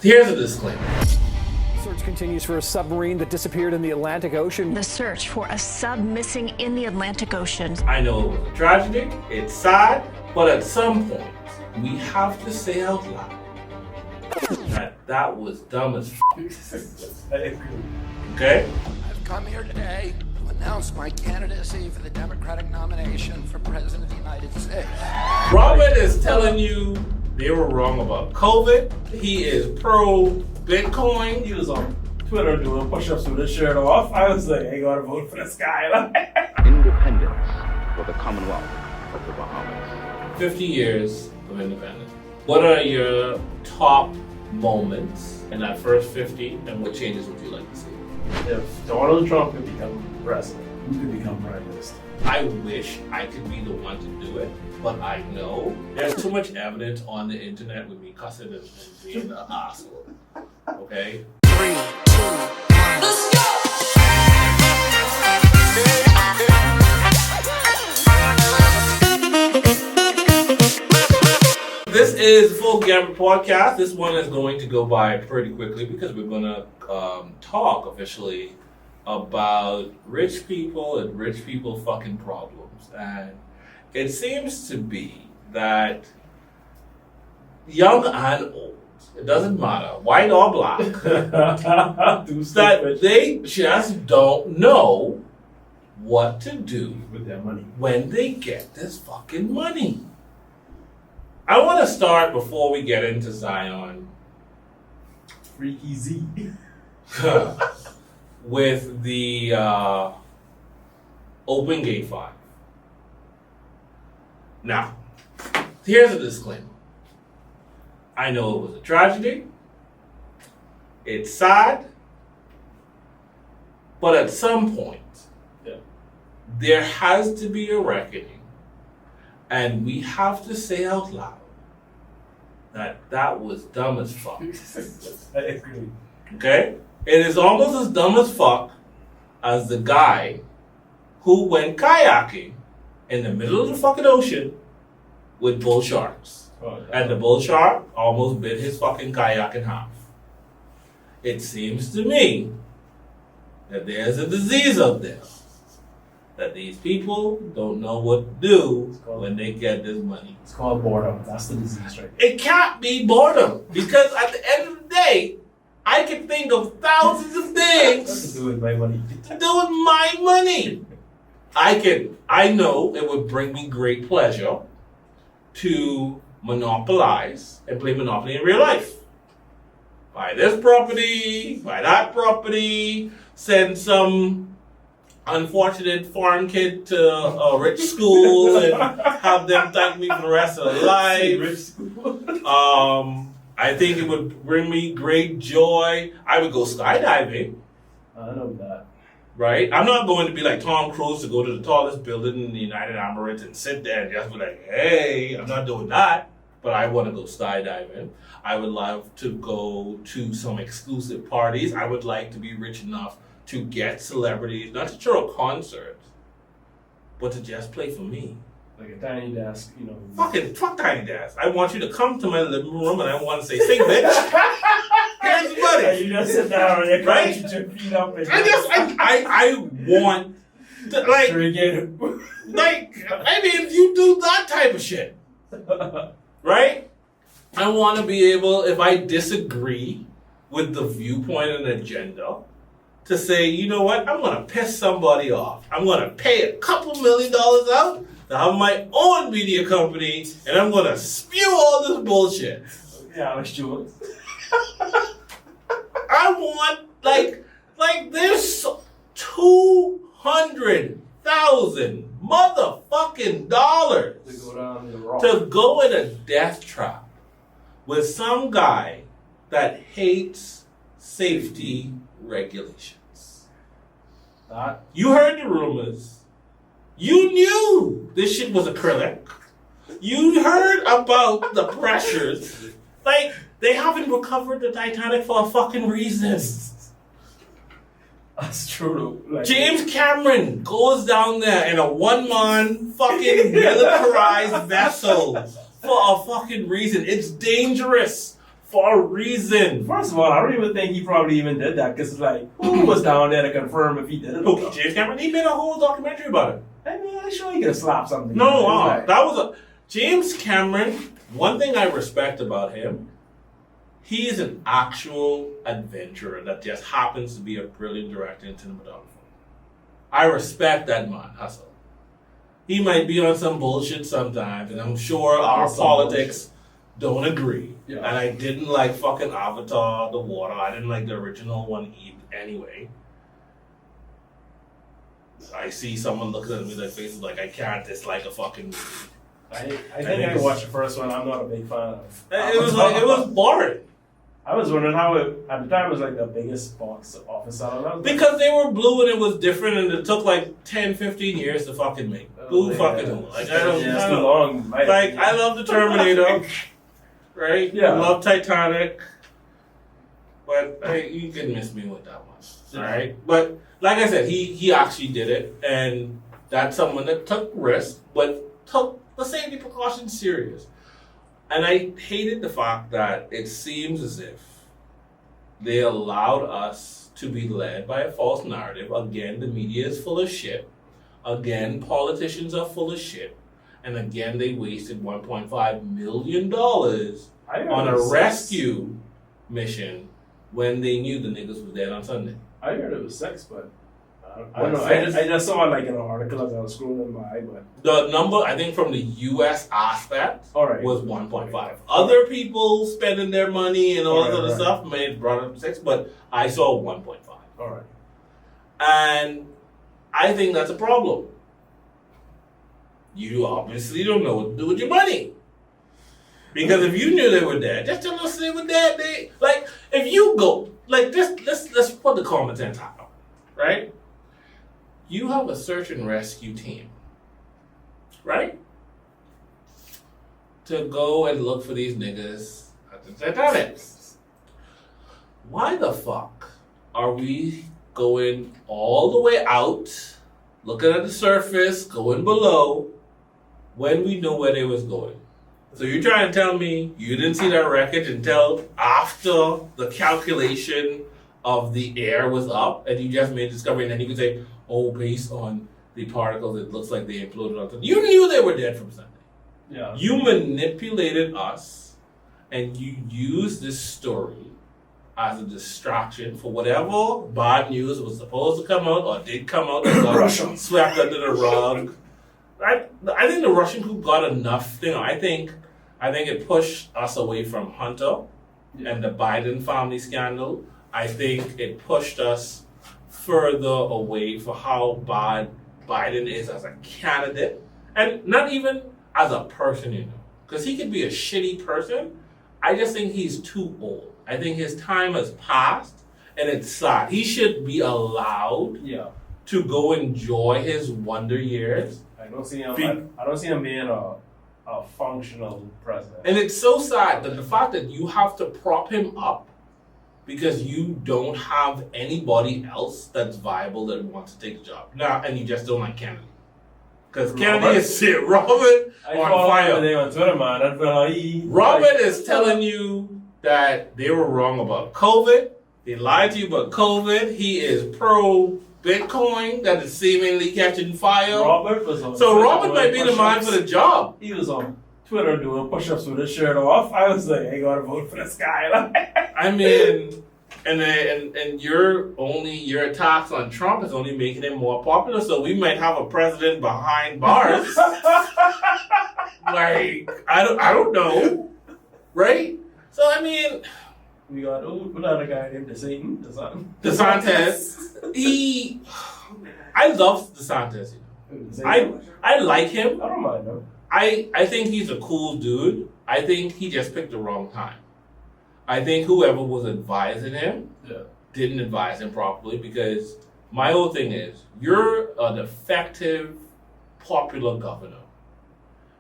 Here's a disclaimer. Search continues for a submarine that disappeared in the Atlantic Ocean. The search for a sub missing in the Atlantic Ocean. I know it was a tragedy, it's sad, but at some point, we have to say out loud that was dumb as Okay? I've come here today to announce my candidacy for the Democratic nomination for President of the United States. Robert is telling you they were wrong about COVID. He is pro Bitcoin. He was on Twitter doing push-ups with his shirt off. I was like, I gotta vote for this guy. Independence for the Commonwealth of the Bahamas. 50 years of independence. What are your top moments in that first 50, and what changes would you like to see? If Donald Trump could become president, who could become prime minister? I wish I could be the one to do it, but I know there's too much evidence on the internet with me cussing and being an asshole. Okay? 3, 2, 1. Let's go! This is full Gambit Podcast. This one is going to go by pretty quickly because we're going to talk officially about rich people and rich people fucking problems. And it seems to be that young and old, it doesn't matter, white or black, that they just don't know what to do With their money. when they get this fucking money. I want to start before we get into Zion Freaky Z. with the Open Gate 5. Now, here's a disclaimer. I know it was a tragedy. It's sad. But at some point, there has to be a reckoning. And we have to say out loud that was dumb as fuck. I agree. Okay? It is almost as dumb as fuck as the guy who went kayaking in the middle of the fucking ocean with bull sharks. And the bull shark almost bit his fucking kayak in half. It seems to me that there's a disease out there that these people don't know what to do when they get this money. It's called boredom. That's the disease right It can't be boredom because at the end of the day, I can think of thousands of things to do with my money. to do with my money. I know it would bring me great pleasure to monopolize and play Monopoly in real life. Buy this property, buy that property, send some unfortunate foreign kid to a rich school and have them thank me for the rest of their life. Rich school. I think it would bring me great joy. I would go skydiving. I know that. Right? I'm not going to be like Tom Cruise to go to the tallest building in the United Emirates and sit there and just be like, hey, I'm not doing that. But I want to go skydiving. I would love to go to some exclusive parties. I would like to be rich enough to get celebrities, not to throw a concert, but to just play for me. Like a tiny desk, you know. Fuck Tiny Desk. I want you to come to my living room and I want to say, sing, bitch. Here's the money. You just sit down and you Right? crouch your feet up. And I want to, like, I mean, you do that type of shit, right? I want to be able, if I disagree with the viewpoint and agenda, to say, you know what, I'm going to piss somebody off. I'm going to pay a couple $1 million out to have my own media company, and I'm going to spew all this bullshit. Yeah, I was sure. I want, like there's 200,000 motherfucking dollars To go down the rock. to go in a death trap with some guy that hates safety regulations. That. You heard the rumors. You knew this shit was acrylic. You heard about the pressures. Like, they haven't recovered the Titanic for a fucking reason. That's true though. Like, James Cameron goes down there in a one-man fucking militarized vessel for a fucking reason. It's dangerous. for a reason. First of all, I don't even think he probably even did that because it's like, who was down there to confirm if he did it? Okay, James Cameron, he made a whole documentary about it. I mean, I'm sure he could have slapped something. No, like, that was a James Cameron. One thing I respect about him, he is an actual adventurer that just happens to be a brilliant director and cinematographer. I respect that man hustle. He might be on some bullshit sometimes, and I'm sure our politics don't agree. Yeah. And I didn't like fucking Avatar, The Water. I didn't like the original one anyway. I see someone looking at me, their face is like, I can't dislike a fucking movie. I think I watched the first one. I'm not a big fan of. It was boring. I was wondering how it, at the time, it was like the biggest box office seller. Because they were blue and it was different and it took like 10, 15 years to fucking make. Who fucking knows? Like, I don't long. Like, I love the Terminator, right? Yeah. I love Titanic. But you can miss me with that one, right? But like I said, he actually did it, and that's someone that took risks, but took the safety precautions serious. And I hated the fact that it seems as if they allowed us to be led by a false narrative. Again, the media is full of shit. Again, politicians are full of shit. And again, they wasted $1.5 million on a rescue mission when they knew the niggas was dead on Sunday. I heard it was 6, but I don't know. I just saw it like in an article as I was scrolling by, but the number, I think, from the U.S. aspect was 1.5. Other people spending their money and all this other stuff may have brought it up to 6, but I saw 1.5. All right. And I think that's a problem. You obviously don't know what to do with your money. Because if you knew they were dead, just tell us they were dead. If you go, like, let's put the common sense out, right? You have a search and rescue team, right? To go and look for these niggas at the Titanic. Why the fuck are we going all the way out, looking at the surface, going below, when we know where they was going? So you're trying to tell me you didn't see that wreckage until after the calculation of the air was up, and you just made a discovery, and then you can say, oh, based on the particles, it looks like they imploded on Sunday. You knew they were dead from Sunday. Yeah. You manipulated us, and you used this story as a distraction for whatever bad news was supposed to come out or did come out and got swept under the rug. I think the Russian coup got enough. I think it pushed us away from Hunter and the Biden family scandal. I think it pushed us further away for how bad Biden is as a candidate, and not even as a person, because he could be a shitty person. I just think he's too old. I think his time has passed, and it's sad. He should be allowed to go enjoy his wonder years. I don't see him being a functional president. And it's so sad that the fact that you have to prop him up because you don't have anybody else that's viable that wants to take the job. Now, and you just don't like Kennedy. Because Kennedy is shit. Robert on fire. On Twitter, man. Robert is telling you that they were wrong about COVID. They lied to you about COVID. He is pro Bitcoin that is seemingly catching fire. Robert was on so Robert might be the man for the job. He was on Twitter doing push-ups with his shirt off. I was like, I gotta vote for this guy. I mean, and your attacks on Trump is only making him more popular. So we might have a president behind bars. Like I don't know, right? So I mean, we got another guy named Desantis. I love Desantis. I like him. I don't mind him. I think he's a cool dude. I think he just picked the wrong time. I think whoever was advising him didn't advise him properly, because my whole thing is, you're an effective, popular governor.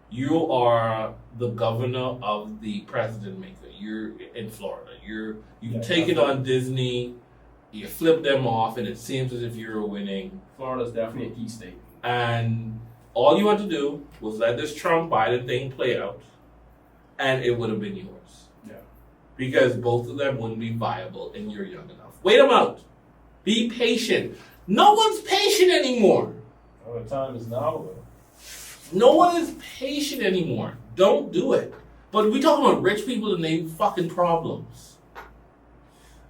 You are the governor of the president maker. You're in Florida. You've taken on Disney. You flip them off, and it seems as if you're winning. Florida's definitely a key state. And all you had to do was let this Trump-Biden thing play out, and it would have been yours. Yeah. because both of them wouldn't be viable and you're young enough. Wait them out. Be patient. No one's patient anymore. The time is now. No one is patient anymore. Don't do it. But we talking about rich people and they fucking problems.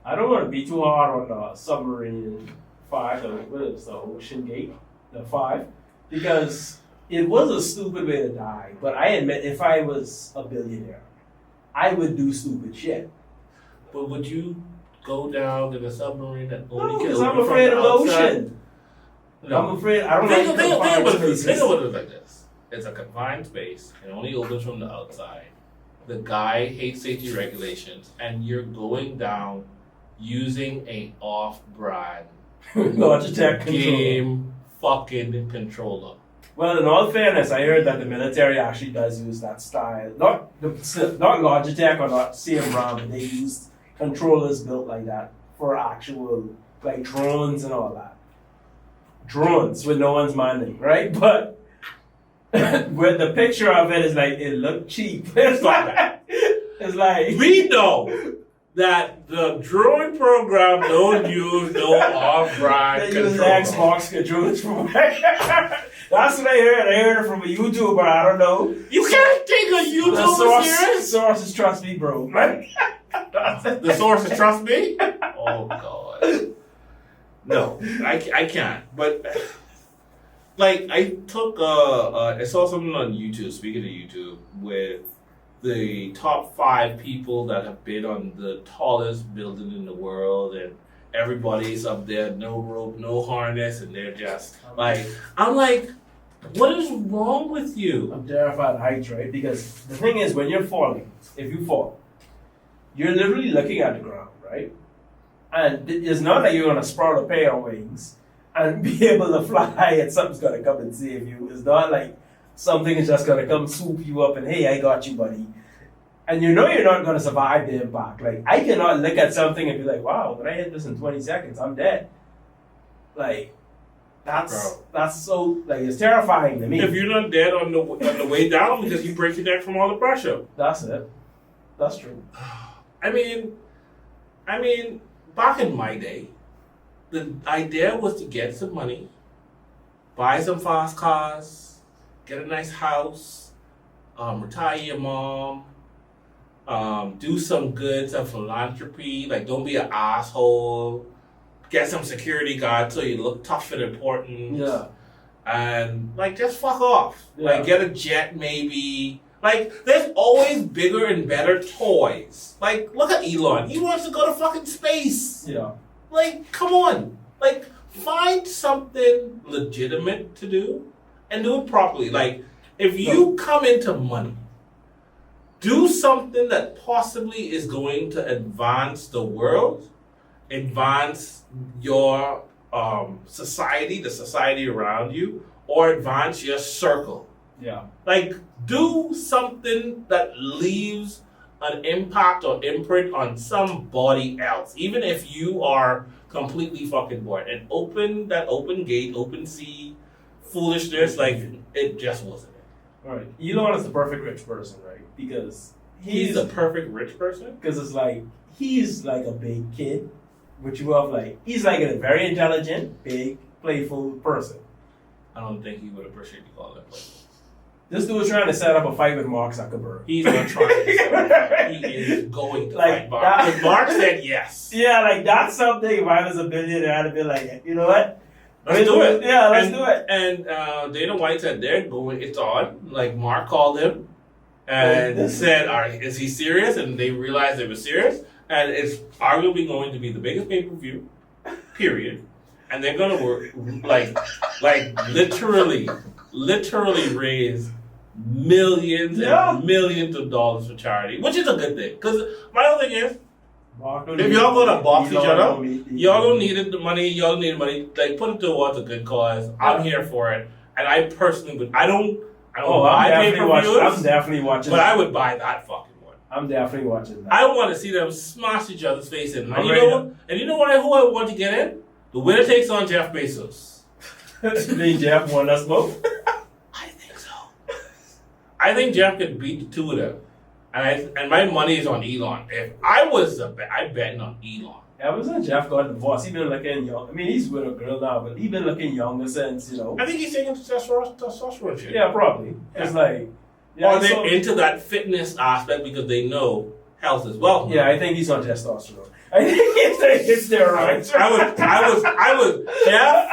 I don't want to be too hard on Submarine 5, what is the Ocean Gate, the 5, because it was a stupid way to die. But I admit, if I was a billionaire, I would do stupid shit. But would you go down to the submarine that only can because open I'm afraid from of the outside? ocean. No. I'm afraid. I don't Think like about spaces. it like this. It's a confined space. It only opens from the outside. The guy hates safety regulations, and you're going down using a off-brand Logitech controller. game fucking controller. Well, in all fairness, I heard that the military actually does use that style. Not Logitech or not same brand, but they use controllers built like that for actual, like drones and all that. Drones with no one's manning, right? But with the picture of it is like, it looked cheap. It's like We know that the drone program don't use no off-brand they use controller. Xbox controllers from That's what I heard. I heard it from a YouTuber. I don't know. You can't take a The YouTuber serious? sources trust me, bro. The sources trust me? Oh, God. No, I can't. But, like, I saw something on YouTube, speaking of YouTube, with the top 5 people that have been on the tallest building in the world, and everybody's up there, no rope, no harness, and they're just like, I'm like, what is wrong with you? I'm terrified of heights, right? Because the thing is, when you're falling, if you fall, you're literally looking at the ground, right? And it's not like you're going to sprout a pair of wings and be able to fly and something's going to come and save you. It's not like something is just going to come swoop you up and, hey, I got you, buddy. And you know you're not going to survive the impact. Like, I cannot look at something and be like, wow, when I hit this in 20 seconds, I'm dead. Like, that's so, like, it's terrifying to me. If you're not dead on the way down because you break your neck from all the pressure. That's it. That's true. I mean, back in my day, the idea was to get some money, buy some fast cars, get a nice house, retire your mom, do some good, some philanthropy, like don't be an asshole, get some security guard so you look tough and important. Yeah. And like just fuck off. Yeah. Like get a jet maybe. Like there's always bigger and better toys. Like look at Elon. He wants to go to fucking space. Yeah. Like come on. Like find something legitimate to do and do it properly. Like if you come into money, do something that possibly is going to advance the world, advance your society, the society around you, or advance your circle. Yeah. Like, do something that leaves an impact or imprint on somebody else, even if you are completely fucking bored. And open gate, open sea foolishness, like, it just wasn't it. All right. Elon is the perfect rich person, right? Because He's the perfect rich person? Because it's like, he's like a big kid, but you have like, he's like a very intelligent, big, playful person. I don't think he would appreciate you calling that playful. This dude was trying to set up a fight with Mark Zuckerberg. He's not trying to set up. He is going to fight Mark. Because Mark said yes. Yeah, like that's something if I was a billionaire, I'd be like, you know what? Let's do it. Yeah, let's do it. And Dana White said they're going, it's on. Like Mark called him and said, is he serious? And they realized it was serious. And it's arguably going to be the biggest pay-per-view, period. And they're going to work, like literally raise millions and millions of dollars for charity, which is a good thing. Because my other thing is, if y'all gonna box each other, y'all don't need the money. Y'all need money. Like put it towards a good cause. I'm here for it, and I personally would. I don't buy pay-per-views. I'm definitely watching. But I would buy that fucking one. I'm definitely watching that. I want to see them smash each other's face in. And you know what? Who I want to get in? The winner takes on Jeff Bezos. Think Jeff won us both? I think so. I think Jeff could beat the two of them. And my money is on Elon. If I was I'd bet on Elon. Ever since Jeff got divorced, he been looking young. I mean, he's with a girl now, but he been looking younger since, I think he's taking testosterone shit. Yeah, probably. Yeah. It's like... Yeah, or they're into that fitness aspect because they know health is wealth. Yeah, I think he's on testosterone. I think it's steroids. I was Jeff.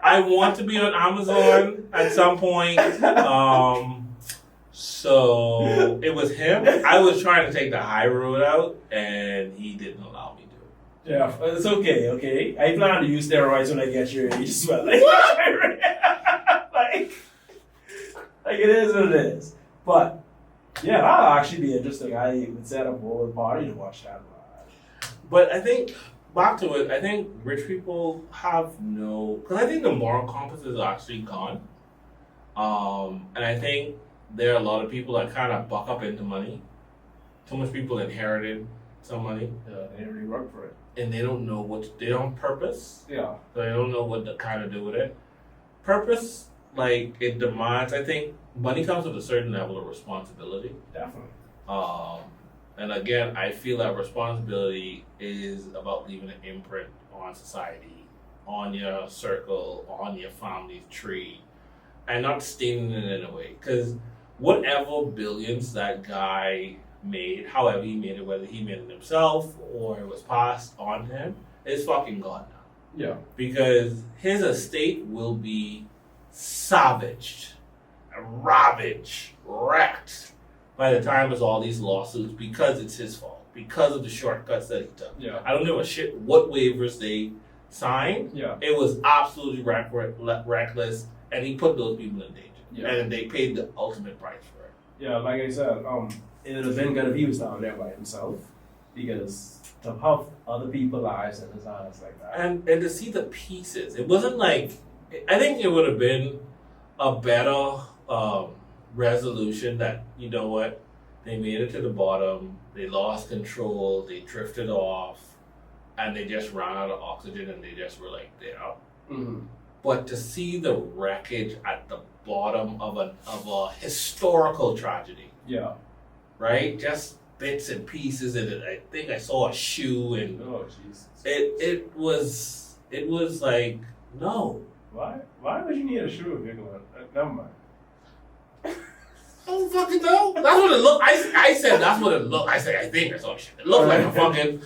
I want to be on Amazon at some point. So it was him. I was trying to take the high road out, and he didn't allow me to. Yeah, it's okay. I plan to use steroids when I get your age as well. Like it is what it is. But yeah, that'll actually be interesting. I would set up a whole party to watch that. But I think back to it. I think rich people have because I think the moral compass is actually gone. And I think there are a lot of people that kind of buck up into money. Too much people inherited some money. Yeah, they didn't really work for it. And they don't know they don't purpose. Yeah. So they don't know what to kind of do with it. Purpose, like, it demands, I think, money comes with a certain level of responsibility. Definitely. And again, I feel that responsibility is about leaving an imprint on society, on your circle, on your family tree, and not staining it in a way. Because whatever billions that guy made, however he made it, whether he made it himself or it was passed on to him, is fucking gone now. Yeah. Because his estate will be savaged, ravaged, wrecked by the time it's all these lawsuits because it's his fault, because of the shortcuts that he took. Yeah. I don't give a shit what waivers they signed. Yeah. It was absolutely reckless, and he put those people in danger. Yeah. And they paid the ultimate price for it. Yeah, like I said, it would have been good if he was down there by himself, because to have other people's lives in his hands like that. And to see the pieces, it wasn't like, I think it would have been a better resolution that, you know what, they made it to the bottom, they lost control, they drifted off, and they just ran out of oxygen and they just were like, there. Mm-hmm. But to see the wreckage at the bottom of a historical tragedy. Yeah. Right? Just bits and pieces, and I think I saw a shoe, and oh Jesus! It was like, no. Why would you need a shoe if you're going? Never mind. I don't fucking know. That's what it looked. I said that's what it looked. I think I saw shit. It looked like a fucking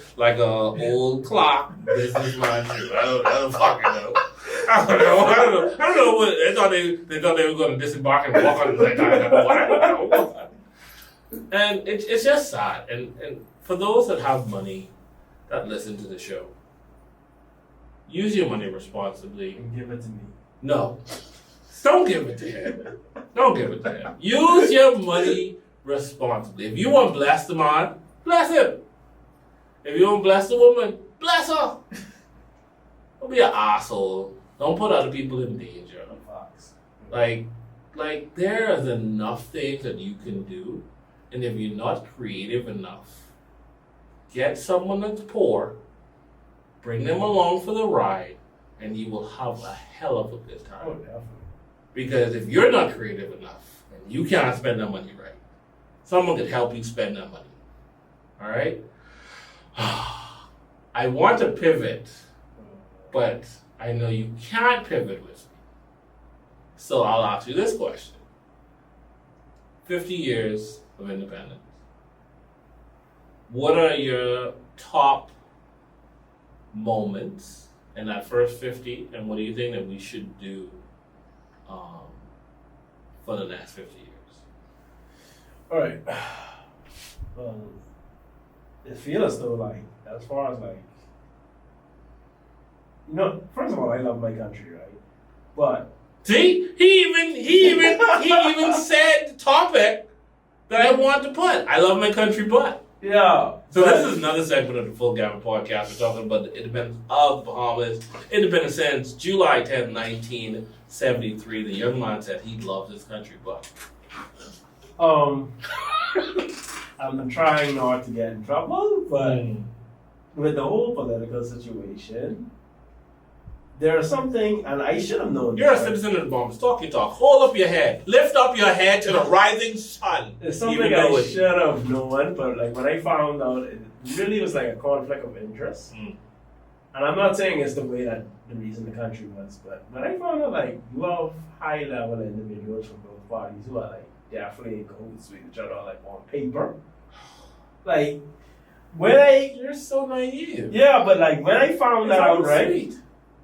old clock businessman shoe. I don't fucking know. I don't know what they thought they were going to disembark and walk on the night. I don't know. And it's just sad. And for those that have money, that listen to the show, use your money responsibly. And give it to me. No. Don't give it to him. Don't give it to him. Use your money responsibly. If you want to bless the man, bless him. If you want to bless the woman, bless her. Don't be an asshole. Don't put other people in danger. Like there is enough things that you can do. And if you're not creative enough, get someone that's poor, bring them along for the ride, and you will have a hell of a good time. Oh, definitely. Because if you're not creative enough, and you can't spend that money right, someone could help you spend that money. All right? I want to pivot, but I know you can't pivot with me. So I'll ask you this question. 50 years of independence. What are your top moments in that first 50, and what do you think that we should do for the next 50 years? All right. Well, it feels as though, like, as far as, like, you know, first of all, I love my country, right? But see, he even said the topic that I want to put. I love my country, but. Yeah. So this is another segment of the Full Gambit Podcast. We're talking about the independence of the Bahamas. Independence since July 10, 1973. The young man said he loves his country, but. I'm trying not to get in trouble, but with the whole political situation, there's something, and I should have known. You're a this, right? citizen of the Bahamas. Talk your talk. Hold up your head. Lift up your head to the rising sun. It's something I should have known, but like when I found out, it really was like a conflict of interest. Mm. And I'm not saying it's the way that the reason the country was, but when I found out like you have high level individuals from both parties who are like definitely in cahoots with each other, like on paper. Like You're so naive. yeah, but like when I found that out, right? Sweet.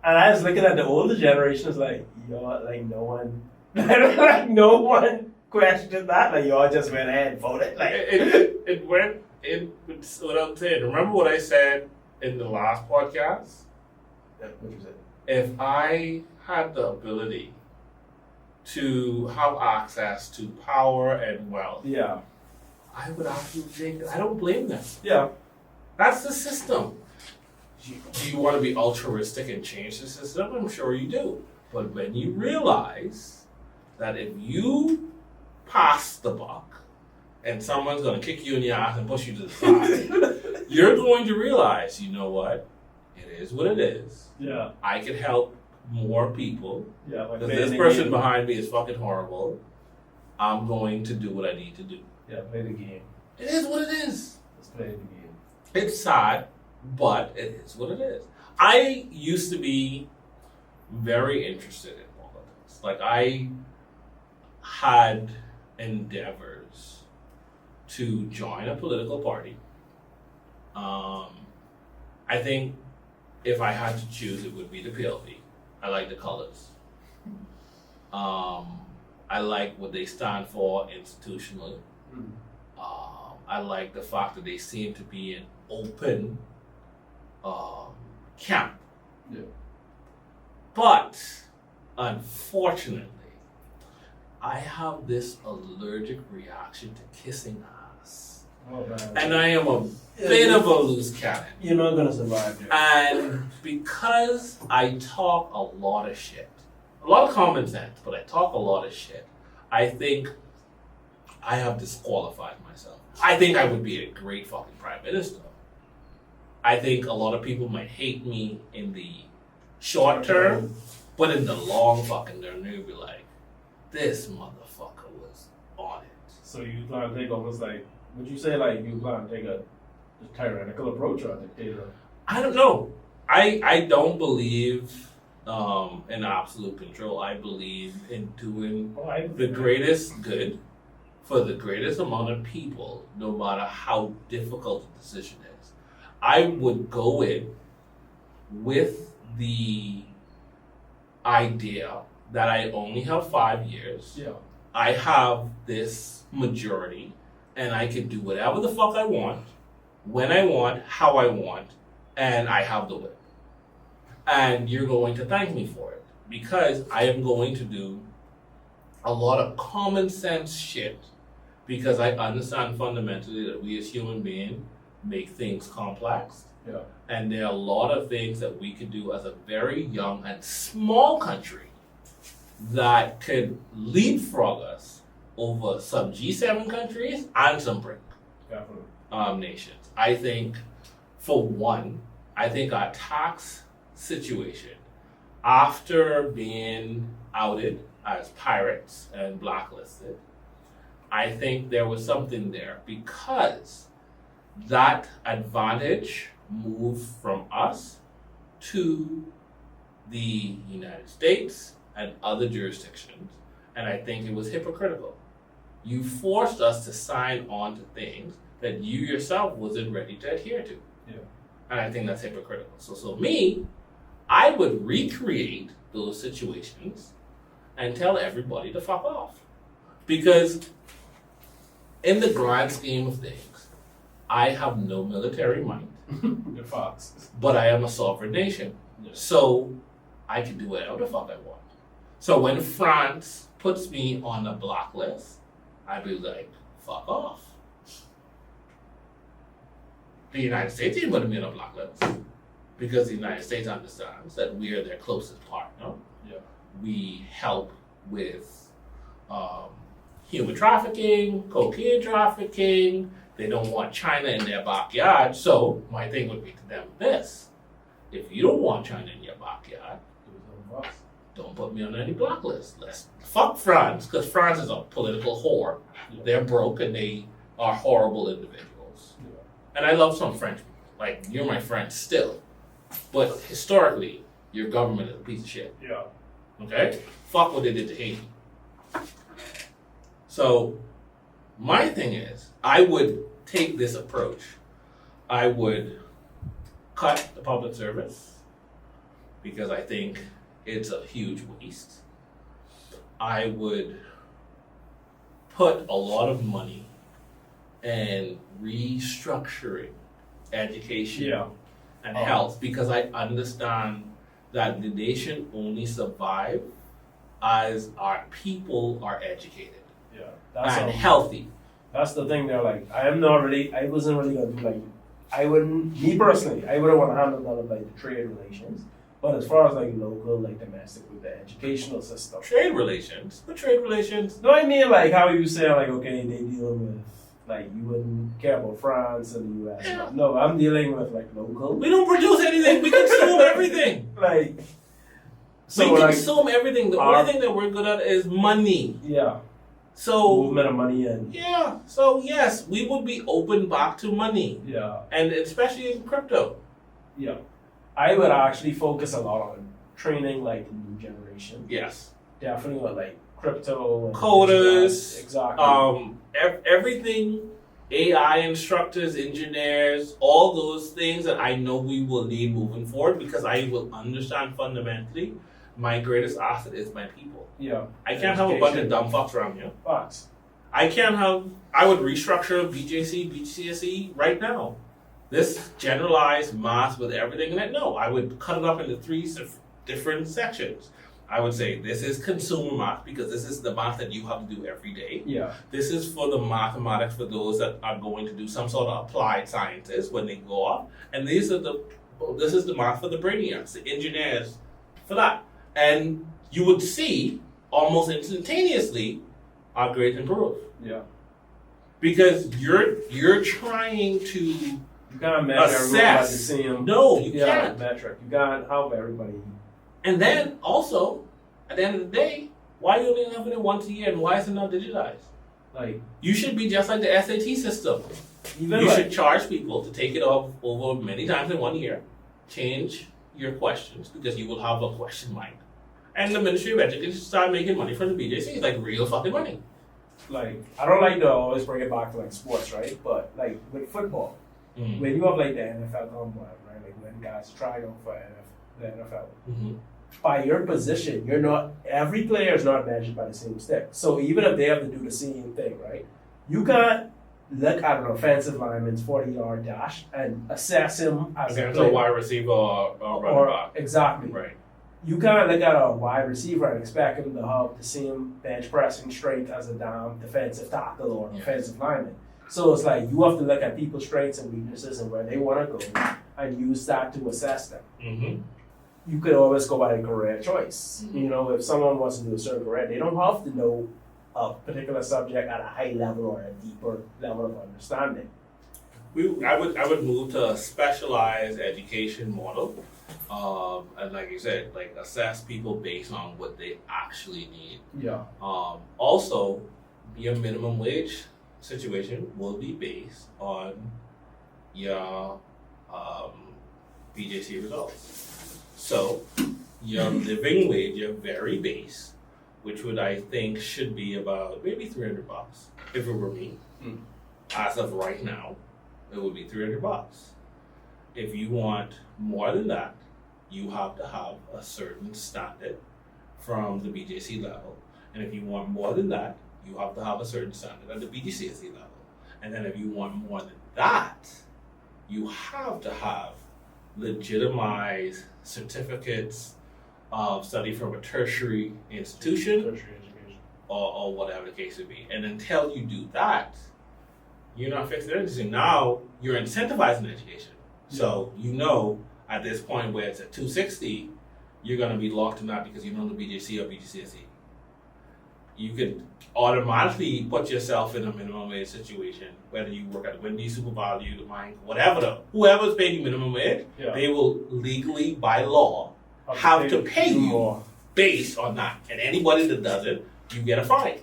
And I was looking at the older generations, like y'all, like no one, like no one questioned that. Like y'all just went ahead and voted. Like It went without saying. Remember what I said in the last podcast? what you said? If I had the ability to have access to power and wealth, Yeah, I would actually think I don't blame them. yeah, That's the system. Do you want to be altruistic and change the system? I'm sure you do. But when you realize that if you pass the buck and someone's going to kick you in the ass and push you to the side, you're going to realize, you know what? It is what it is. yeah, I can help more people. yeah. Like Because this person behind me is fucking horrible. I'm going to do what I need to do. Yeah, play the game. It is what it is. Let's play the game. It's sad, but it is what it is. I used to be very interested in all of this. Like, I had endeavors to join a political party. I think if I had to choose, it would be the PLP. I like the colors. I like what they stand for institutionally. I like the fact that they seem to be an open camp. Yeah. But unfortunately, I have this allergic reaction to kissing ass. Oh man. And I am a bit of a loose cannon. You're not gonna survive there. And because I talk a lot of shit, a lot of common sense, but I talk a lot of shit, I think I have disqualified myself. I think I would be a great fucking prime minister. I think a lot of people might hate me in the short term, but in the long fucking term, they'll be like, this motherfucker was on it. So you plan to take almost like, would you say like you plan to take a tyrannical approach or a dictator? I don't know. I don't believe in absolute control. I believe in doing the greatest good for the greatest amount of people, no matter how difficult the decision is. I would go in with the idea that I only have 5 years. Yeah. I have this majority, and I can do whatever the fuck I want, when I want, how I want, and I have the whip. And you're going to thank me for it, because I am going to do a lot of common sense shit, because I understand fundamentally that we as human beings make things complex. Yeah. And there are a lot of things that we could do as a very young and small country that could leapfrog us over some G7 countries and some BRIC nations. I think, for one, I think our tax situation, after being outed as pirates and blacklisted, I think there was something there, because that advantage moved from us to the United States and other jurisdictions, and I think it was hypocritical. You forced us to sign on to things that you yourself wasn't ready to adhere to. Yeah. And I think that's hypocritical. So me, I would recreate those situations and tell everybody to fuck off. Because in the grand scheme of things, I have no military might. You're fox. But I am a sovereign nation. Yeah. So I can do whatever the fuck I want. So when France puts me on a blacklist, I'd be like, fuck off. The United States ain't putting me on a blacklist, because the United States understands that we are their closest partner. Yeah. We help with human trafficking, cocaine trafficking. They don't want China in their backyard. So my thing would be to them this: if you don't want China in your backyard, don't put me on any blacklist. Let's fuck France, because France is a political whore. They're broke and they are horrible individuals. And I love some French people. Like, you're my friend still. But historically, your government is a piece of shit. Yeah. Okay? Fuck what they did to Haiti. So, my thing is, I would take this approach. I would cut the public service because I think it's a huge waste. I would put a lot of money in restructuring education and health, because I understand that the nation only survive as our people are educated and healthy. That's the thing. They're like, I wasn't really gonna do me personally, I wouldn't want to handle none of like the trade relations. But as far as like local, like domestic, with the educational system. Trade relations? What trade relations? No, I mean like how you say like, okay, they deal with, like, you wouldn't care about France and the US. Yeah. No, I'm dealing with like local. We don't produce anything. We consume everything. Like, so we consume everything. The only thing that we're good at is money. Yeah. So movement of money and so yes, we would be open back to money. Yeah. And especially in crypto. Yeah. I would actually focus a lot on training like the new generation. Yes. Definitely with like crypto and coders. Exactly. Everything, AI instructors, engineers, all those things that I know we will need moving forward, because I will understand fundamentally my greatest asset is my people. Yeah. I can't have a bunch of dumb fucks around here. Facts. I would restructure BJC, BCSE right now. This generalized math with everything in it, no. I would cut it up into 3 different sections. I would say this is consumer math, because this is the math that you have to do every day. Yeah. This is for the mathematics for those that are going to do some sort of applied sciences when they go off. And this is the math for the brainiacs, the engineers, for that. And you would see almost instantaneously our grades improve. Yeah. Because you're trying to you can't measure everybody at the same. No, you can't. Metric. You can't help everybody. And then also, at the end of the day, why are you only having it once a year, and why is it not digitized? Like, you should be just like the SAT system. You should charge people to take it over many times in 1 year, change your questions, because you will have a question mind. And the Ministry of Education should start making money from the BJC, like real fucking money. Like, I don't like to always bring it back to like sports, right? But like with football, when you have like the NFL combine, right? Like when guys try out for the NFL, by your position, every player is not measured by the same stick. So even if they have to do the same thing, right? You can't look at an offensive lineman's 40-yard dash and assess him as a wide receiver or running back. Exactly. Right. You can't look at a wide receiver and expect him to have the same bench pressing strength as a damn defensive tackle or offensive lineman. So it's like you have to look at people's strengths and weaknesses and where they want to go and use that to assess them. Mm-hmm. You could always go by the career choice. Mm-hmm. You know, if someone wants to do a certain career, they don't have to know a particular subject at a high level or a deeper level of understanding. I would move to a specialized education model, and like you said, like assess people based on what they actually need. Yeah. Also, your minimum wage situation will be based on your BJC results. So your living wage, your very base, which would I think should be about maybe $300 if it were me. As of right now, it would be $300. If you want more than that, you have to have a certain standard from the BJC level. And if you want more than that, you have to have a certain standard at the BGCSE level. And then if you want more than that, you have to have legitimized certificates of study from a tertiary institution or whatever the case would be. And until you do that, you're not fixing anything. Now you're incentivizing education. So you know at this point where it's at 260, you're going to be locked in that because you know the BJC or BGCSE. You could automatically put yourself in a minimum wage situation, whether you work at Wendy's, Super Value, the Mine, whatever. Whoever's paying you minimum wage, they will legally, by law, have to pay you based on that. And anybody that does it, you get a fine.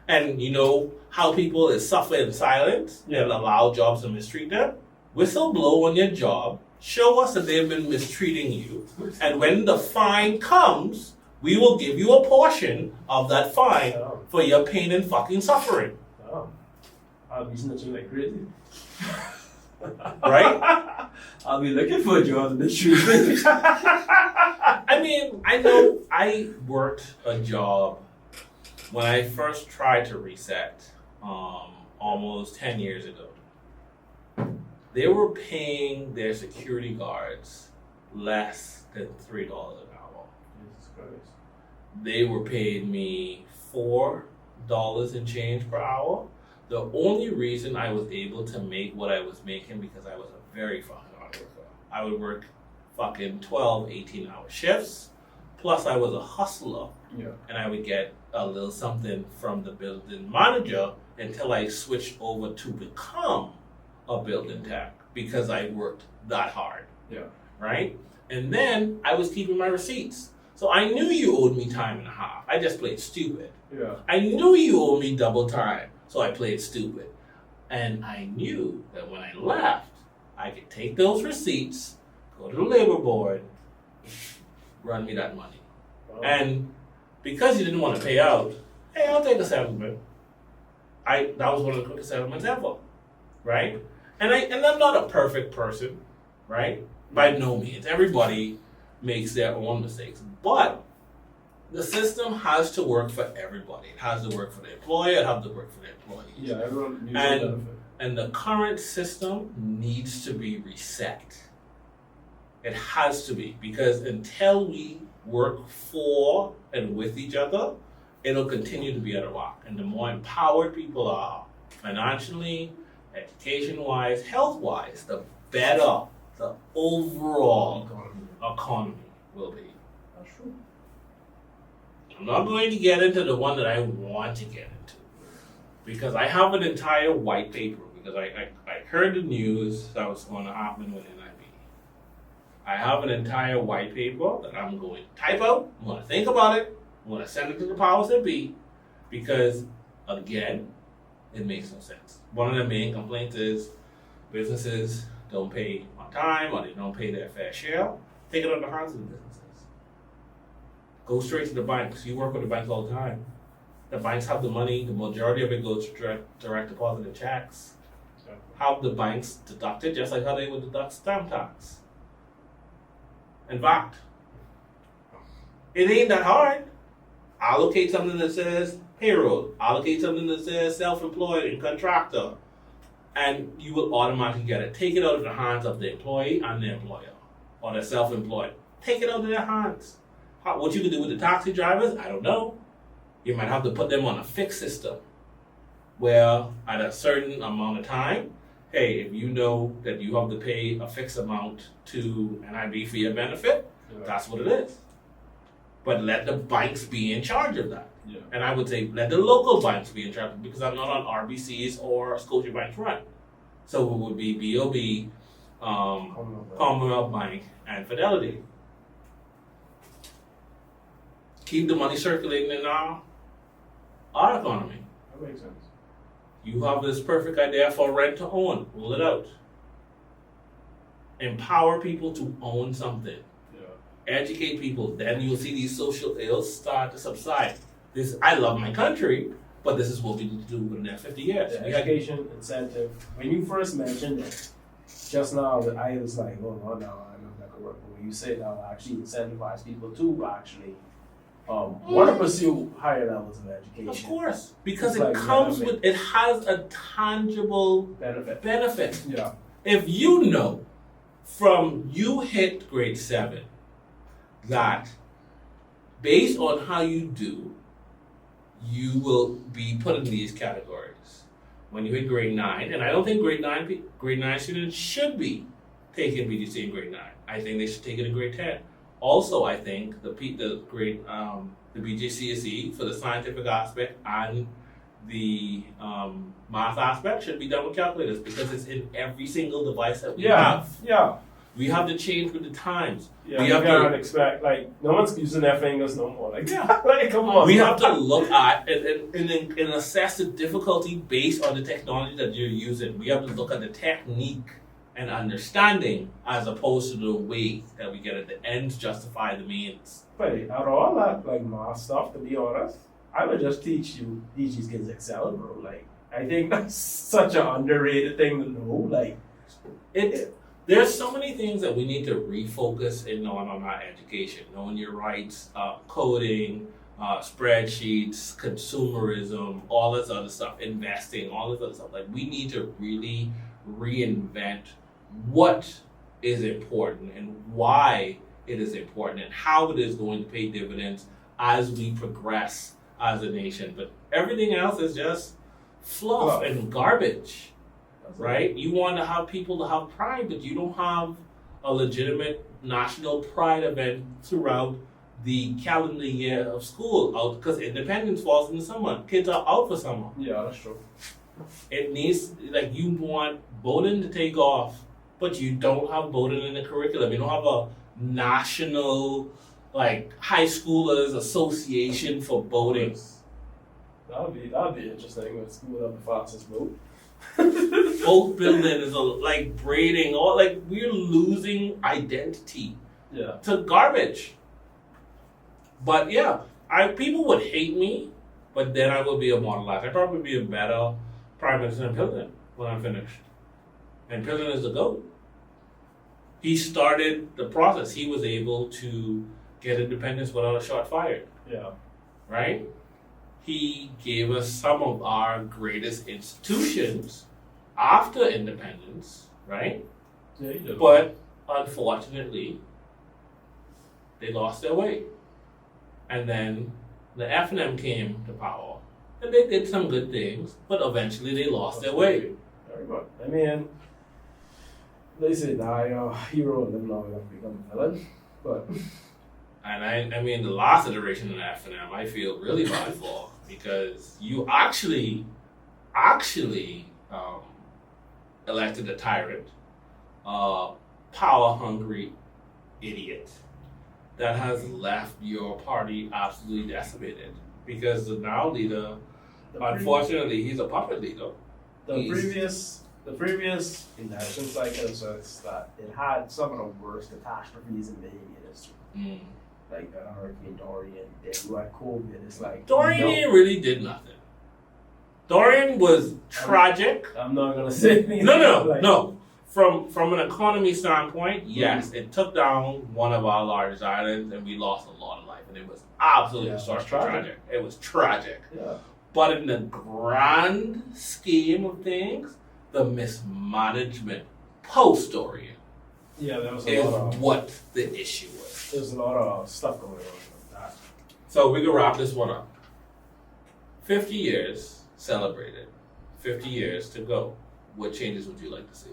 And you know how people is suffer in silence and allow jobs to mistreat them? Whistleblow on your job. Show us that they've been mistreating you. And when the fine comes, we will give you a portion of that fine for your pain and fucking suffering. Oh. I'll be snitching like crazy. Right? I'll be looking for jobs in the street. I mean, I know I worked a job when I first tried to reset almost 10 years ago. They were paying their security guards less than $3 an hour. Jesus Christ. They were paying me $4 and change per hour. The only reason I was able to make what I was making because I was a very fucking hard worker. I would work fucking 12, 18-hour shifts. Plus I was a hustler. Yeah. And I would get a little something from the building manager until I switched over to become a building tech because I worked that hard. Yeah. Right? And then I was keeping my receipts. So I knew you owed me time and a half. I just played stupid. Yeah. I knew you owed me double time. So I played stupid. And I knew that when I left, I could take those receipts, go to the labor board, run me that money. Oh. And because you didn't want to pay out, hey, I'll take a settlement. That was one of the quickest settlements ever. Right? And I'm not a perfect person, right? By no means. Everybody makes their own mistakes. But the system has to work for everybody. It has to work for the employer, it has to work for the employees. Yeah, everyone needs a benefit. And the current system needs to be reset. It has to be, because until we work for and with each other, it'll continue to be out of whack. And the more empowered people are, financially, education-wise, health-wise, the better the overall economy will be. That's true. I'm not going to get into the one that I want to get into, because I have an entire white paper, because I heard the news that was going to happen with NIB. I have an entire white paper that I'm going to type out. I'm going to think about it. I'm going to send it to the powers that be, because, again, it makes no sense. One of the main complaints is businesses don't pay on time, or they don't pay their fair share. Take it out of the hands of the businesses. Go straight to the banks. You work with the banks all the time. The banks have the money. The majority of it goes to direct deposit and checks. Have the banks deduct it just like how they would deduct stamp tax. In fact, it ain't that hard. Allocate something that says payroll. Allocate something that says self-employed and contractor. And you will automatically get it. Take it out of the hands of the employee and the employer. Or the self-employed. Take it out of their hands. What you can do with the taxi drivers, I don't know. You might have to put them on a fixed system, where at a certain amount of time, hey, if you know that you have to pay a fixed amount to NIB for your benefit, that's what it is. But let the banks be in charge of that. Yeah. And I would say let the local banks be in charge, because I'm not on RBC's or Scotiabank's run. So it would be BOB, Commonwealth Bank, and Fidelity. Keep the money circulating in our economy. That makes sense. You have this perfect idea for rent to own. Roll it out. Empower people to own something. Yeah. Educate people. Then you'll see these social ills start to subside. I love my country, but this is what we need to do in the next 50 years. The education incentive. When you first mentioned it, just now, I was like, oh, no, I'm not going to work. But when you say that will actually incentivize people to actually want to pursue higher levels of education. Of course, because it comes with, it has a tangible benefit. Yeah. If you know from you hit grade 7 that based on how you do, you will be put in these categories. When you hit grade 9, and I don't think grade 9 students should be taking BGC in grade 9. I think they should take it in grade 10. Also, I think the BGCSE for the scientific aspect and the math aspect should be done with calculators, because it's in every single device that we have. Yeah. We have to change with the times. Yeah, we you have can't to expect, like, no one's using their fingers no more. Like, yeah, like, come on. We have to look at and assess the difficulty based on the technology that you're using. We have to look at the technique and understanding as opposed to the way that we get at the ends justify the means. But out of all that, like, math stuff, to be honest, I would just teach these kids Excel, bro. Like, I think that's such an underrated thing to know. Like, there's so many things that we need to refocus in on our education, knowing your rights, coding, spreadsheets, consumerism, all this other stuff, investing, all this other stuff. Like, we need to really reinvent what is important and why it is important and how it is going to pay dividends as we progress as a nation. But everything else is just fluff and garbage, right? You want to have people to have pride, but you don't have a legitimate national pride event throughout the calendar year of school out because independence falls in the summer. Kids are out for summer. yeah, that's true. It needs, like, you want boating to take off, but you don't have boating in the curriculum. You don't have a national, like, high schoolers association for boating. That'd be interesting with school have the fastest boat. Boat building is like braiding, or like we're losing identity Yeah. to garbage. But yeah, people would hate me, but then I would be a model. I'd probably be a better prime minister than President when I'm finished. And President is the GOAT. He started the process. He was able to get independence without a shot fired, Yeah. right? He gave us some of our greatest institutions after independence, right? Yeah, he did. But unfortunately, they lost their way. And then the FNM came to power. And they did some good things, but eventually they lost their way. Very much. I mean, they say die a hero and live long enough to become a villain. But And I mean, the last iteration of the FNM, I feel really bad for because you actually elected a tyrant, power-hungry idiot that has left your party absolutely decimated because the now leader, unfortunately, he's a puppet leader. the previous election cycle says that it had some of the worst catastrophes in Bahamian history. Mm. Like Hurricane Dorian, then you had COVID. It's like Dorian really did nothing. Dorian was tragic. I'm not gonna say anything. No. From an economy standpoint, yes, it took down one of our largest islands and we lost a lot of life, and it was absolutely tragic. It was tragic. Yeah. But in the grand scheme of things, the mismanagement post-Dorian Yeah, there was is what the issue was. There's a lot of stuff going on with that. So we can wrap this one up. 50 years celebrated. 50 years to go. What changes would you like to see?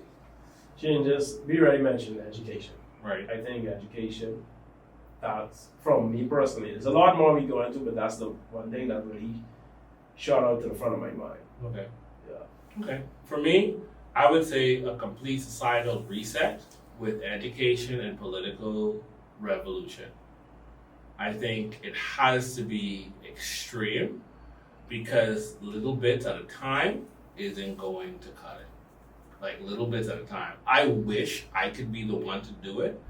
Changes. We already mentioned education. Right. I think education, that's from me personally. There's a lot more we go into, but that's the one thing that really shot out to the front of my mind. Okay. Yeah. Okay. For me, I would say a complete societal reset with education and political revolution. I think it has to be extreme because little bits at a time isn't going to cut it. Like little bits at a time. I wish I could be the one to do it,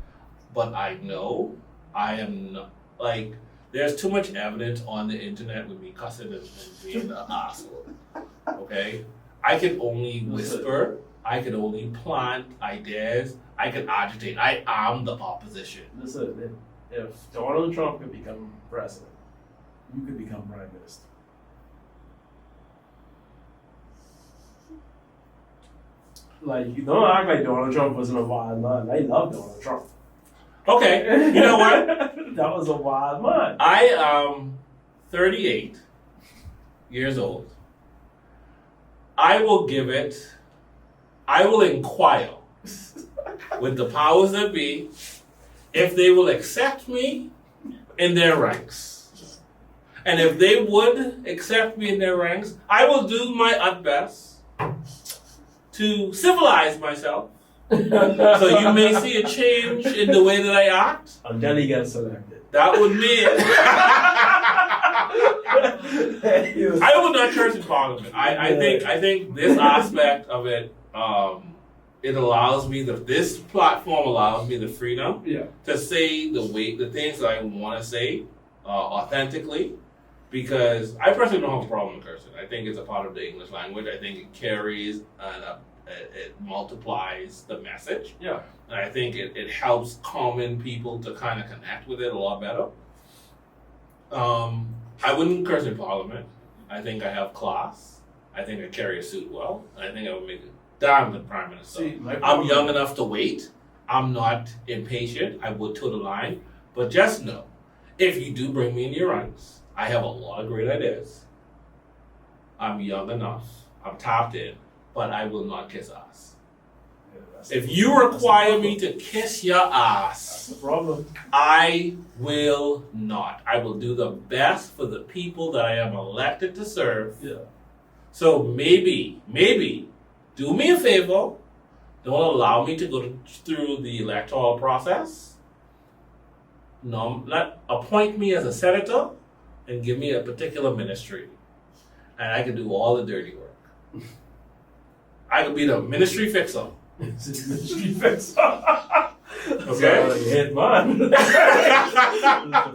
but I know I am not. Like, there's too much evidence on the internet with me cussing and being an asshole. Okay? I can only whisper. I can only plant ideas. I can agitate. I am the opposition. Listen, if Donald Trump could become president, you could become prime minister. Like, you don't act like Donald Trump wasn't a wild man. I love Donald Trump. Okay, you know what? That was a wild man. I am 38 years old. I will inquire with the powers that be if they will accept me in their ranks. And if they would accept me in their ranks, I will do my utmost to civilize myself So you may see a change in the way that I act. Until he gets selected. That would mean I would not curse in Parliament. I think this aspect of it, it allows me this platform allows me the freedom to say the things that I want to say authentically, because I personally don't have a problem with cursing. I think it's a part of the English language. I think it carries and it multiplies the message. Yeah. And I think it helps common people to kind of connect with it a lot better. I wouldn't curse in Parliament. I think I have class. I think I carry a suit well. I think I would make a damn good Prime Minister. See, I'm young enough to wait. I'm not impatient. I would toe the line. But just know, if you do bring me in your ranks, I have a lot of great ideas. I'm young enough. I'm tapped in. But I will not kiss ass. If you require me to kiss your ass, that's the problem. I will not. I will do the best for the people that I am elected to serve. Yeah. So maybe, do me a favor. Don't allow me to go through the electoral process. No, appoint me as a senator and give me a particular ministry. And I can do all the dirty work. I could be the ministry fixer. Ministry fixer. Okay. Head man. The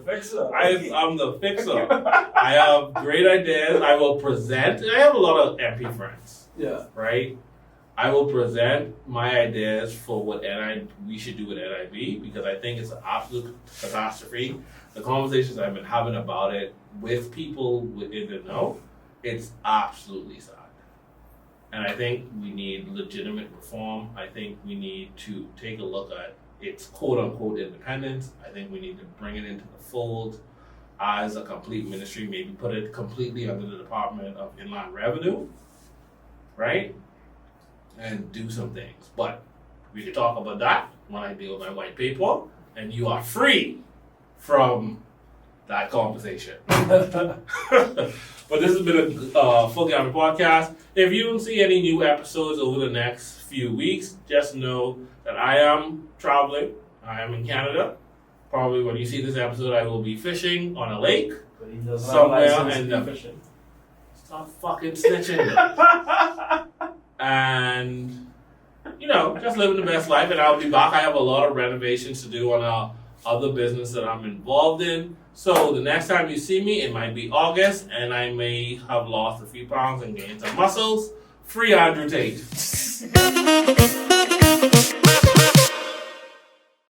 fixer. I'm the fixer. I have great ideas. I will present. I have a lot of MP friends. Yeah. Right? I will present my ideas for what we should do with NIB, because I think it's an absolute catastrophe. The conversations I've been having about it with people within the know, it's absolutely sad. And I think we need legitimate reform. I think we need to take a look at its quote-unquote independence. I think we need to bring it into the fold as a complete ministry, maybe put it completely under the Department of Inland Revenue, right? And do some things. But we can talk about that when I deal with my white paper, and you are free from that conversation. But this has been a full Gambit Podcast. If you don't see any new episodes over the next few weeks, just know that I am traveling. I am in Canada. Probably when you see this episode, I will be fishing on a lake somewhere. And fishing. Stop fucking snitching. And just living the best life. And I'll be back. I have a lot of renovations to do on other business that I'm involved in. So the next time you see me, it might be August, and I may have lost a few pounds and gained some muscles. Free Andrew Tate.